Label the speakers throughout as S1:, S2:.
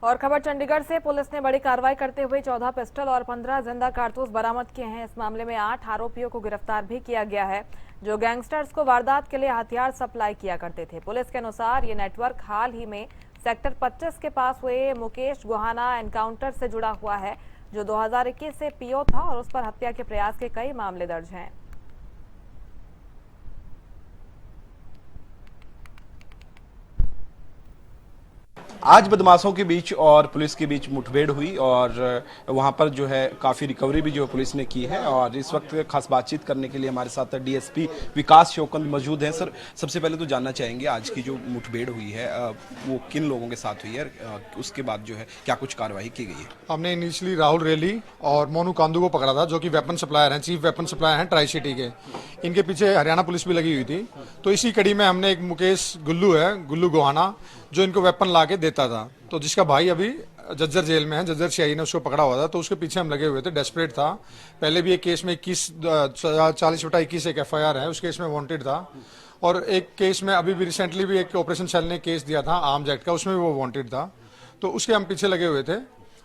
S1: और खबर चंडीगढ़ से, पुलिस ने बड़ी कार्रवाई करते हुए 14 पिस्टल और 15 जिंदा कारतूस बरामद किए हैं। इस मामले में 8 आरोपियों को गिरफ्तार भी किया गया है, जो गैंगस्टर्स को वारदात के लिए हथियार सप्लाई किया करते थे। पुलिस के अनुसार ये नेटवर्क हाल ही में सेक्टर 25 के पास हुए मुकेश गुहाना एनकाउंटर से जुड़ा हुआ है, जो 2021 से पीओ था और उस पर हत्या के प्रयास के कई मामले दर्ज हैं।
S2: आज बदमाशों के बीच और पुलिस के बीच मुठभेड़ हुई और वहां पर जो है काफ़ी रिकवरी भी जो पुलिस ने की है। और इस वक्त खास बातचीत करने के लिए हमारे साथ डीएसपी विकास शोकंद मौजूद हैं। सर, सबसे पहले तो जानना चाहेंगे आज की जो मुठभेड़ हुई है वो किन लोगों के साथ हुई है, उसके बाद जो है क्या कुछ कार्रवाई की गई है?
S3: हमने इनिशियली राहुल रेली और मोनू कांदू को पकड़ा था, जो कि वेपन सप्लायर हैं, चीफ वेपन सप्लायर हैं ट्राई सिटी के। इनके पीछे हरियाणा पुलिस भी लगी हुई थी। तो इसी कड़ी में हमने एक मुकेश गुल्लू गुहाना, जो इनको वेपन ला के देता था, तो जिसका भाई अभी जज्जर जेल में है, जज्जर सीआई ने उसको पकड़ा हुआ था, तो उसके पीछे हम लगे हुए थे। डेस्परेट था, पहले भी एक केस में 40/21 एक एफआईआर है, उस केस में वांटेड था। और एक केस में अभी भी रिसेंटली भी एक ऑपरेशन सेल ने केस दिया था आर्म्स एक्ट का, उसमें भी वो वांटेड था। तो उसके हम पीछे लगे हुए थे।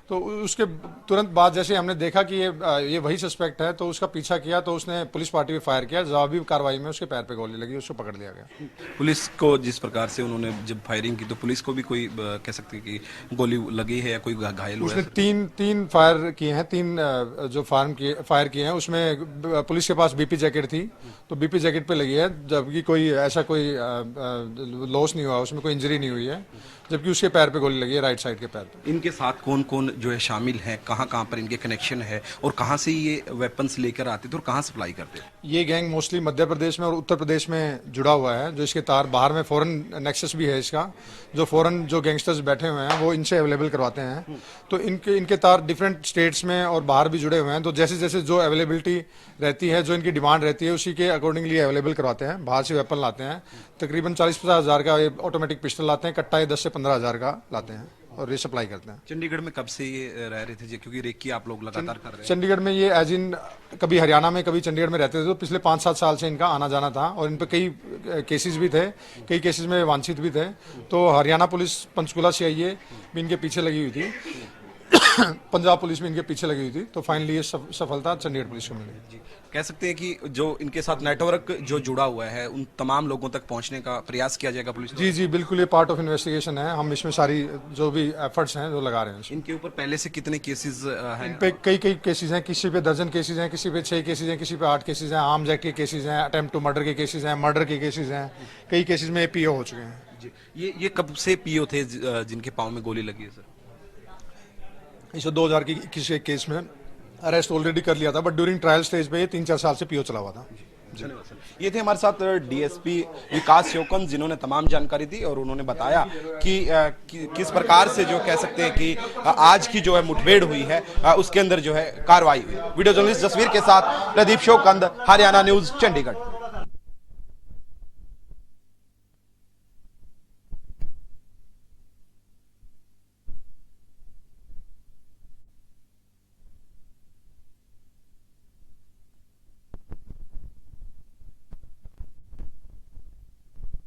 S3: तो उसके तुरंत बाद जैसे हमने देखा कि ये वही सस्पेक्ट है, तो उसका पीछा किया, तो उसने पुलिस पार्टी पे फायर किया। जवाबी कार्रवाई में उसके पैर पे गोली लगी, उसको पकड़ लिया गया।
S2: पुलिस को जिस प्रकार से उन्होंने जब फायरिंग की, तो पुलिस को भी कोई कह सकते हैं कि गोली लगी है या कोई घायल हुआ है?
S3: उसने तीन फायर किए हैं, जो फायर किए हैं, उसमें पुलिस के पास बीपी जैकेट थी, तो बीपी जैकेट पे लगी है, जबकि कोई ऐसा कोई लॉस नहीं हुआ, उसमें कोई इंजरी नहीं हुई है, जबकि उसके पैर पे गोली लगी है, राइट साइड के पैर पे।
S2: इनके साथ कौन कौन जो है शामिल है, कहाँ पर इनके कनेक्शन है और कहाँ से ये वेपन्स लेकर आते थे और कहाँ सप्लाई करते थे?
S3: ये गैंग मोस्टली मध्य प्रदेश में और उत्तर प्रदेश में जुड़ा हुआ है, जो इसके तार बाहर में फॉरेन नेक्सस भी है इसका, जो फॉरेन जो गैंगस्टर्स बैठे हुए हैं वो इनसे अवेलेबल करवाते हैं। तो इनके तार डिफरेंट स्टेट्स में और बाहर भी जुड़े हुए हैं। तो जैसे जैसे जो अवेलेबिलिटी रहती है, जो इनकी डिमांड रहती है, उसी के अकॉर्डिंगली अवेलेबल करवाते हैं। बाहर से वेपन लाते हैं, तकरीबन 40-50 हज़ार का ये ऑटोमेटिक पिस्टल लाते हैं, कट्टा ये 10 से 15 हज़ार का लाते हैं और रिसप्लाई करते हैं।
S2: चंडीगढ़ में कब से ये रह रहे थे, क्योंकि रेकी आप लोग लगातार कर रहे हैं?
S3: चंडीगढ़ में ये एज इन कभी हरियाणा में कभी चंडीगढ़ में रहते थे, तो पिछले 5-7 साल से इनका आना जाना था। और इन पे कई केसेस भी थे, कई केसेस में वांछित भी थे। तो हरियाणा पुलिस, पंचकुला सीआईए भी इनके पीछे लगी हुई थी, पंजाब पुलिस भी इनके पीछे लगी हुई थी। तो फाइनली ये सफलता चंडीगढ़ पुलिस को मिली।
S2: कह सकते हैं कि जो इनके साथ नेटवर्क जो जुड़ा हुआ है, उन तमाम लोगों तक पहुंचने का प्रयास किया जाएगा पुलिस?
S3: जी बिल्कुल, ये पार्ट ऑफ इन्वेस्टिगेशन है। हम इसमें सारी जो भी एफर्ट्स हैं वो लगा रहे हैं।
S2: इनके ऊपर पहले से कितने केसेस हैं?
S3: इन पे कई केसेस हैं, किसी पे दर्जन केसेस हैं, किसी पे 6 केसेस हैं, किसी पे 8 केसेस हैं, आर्म्स एक्ट के केसेस हैं, अटेम्प्ट टू मर्डर के केसेस हैं, मर्डर के केसेस हैं, कई केसेस में पीओ हो चुके हैं।
S2: जी, ये कब से पीओ थे जिनके पाँव में गोली लगी है सर?
S3: इसे 2021 के केस में अरेस्ट ऑलरेडी कर लिया था, बट ड्यूरिंग ट्रायल स्टेज पे ये 3-4 साल से पीओ चला हुआ था।
S2: ये थे हमारे साथ डीएसपी विकास शोकंद, जिन्होंने तमाम जानकारी दी और उन्होंने बताया कि किस प्रकार से जो कह सकते हैं कि आज की जो है मुठभेड़ हुई है, उसके अंदर जो है कार्रवाई हुई। वीडियो जर्नलिस्ट जसवीर के साथ प्रदीप शोकंद, हरियाणा न्यूज, चंडीगढ़।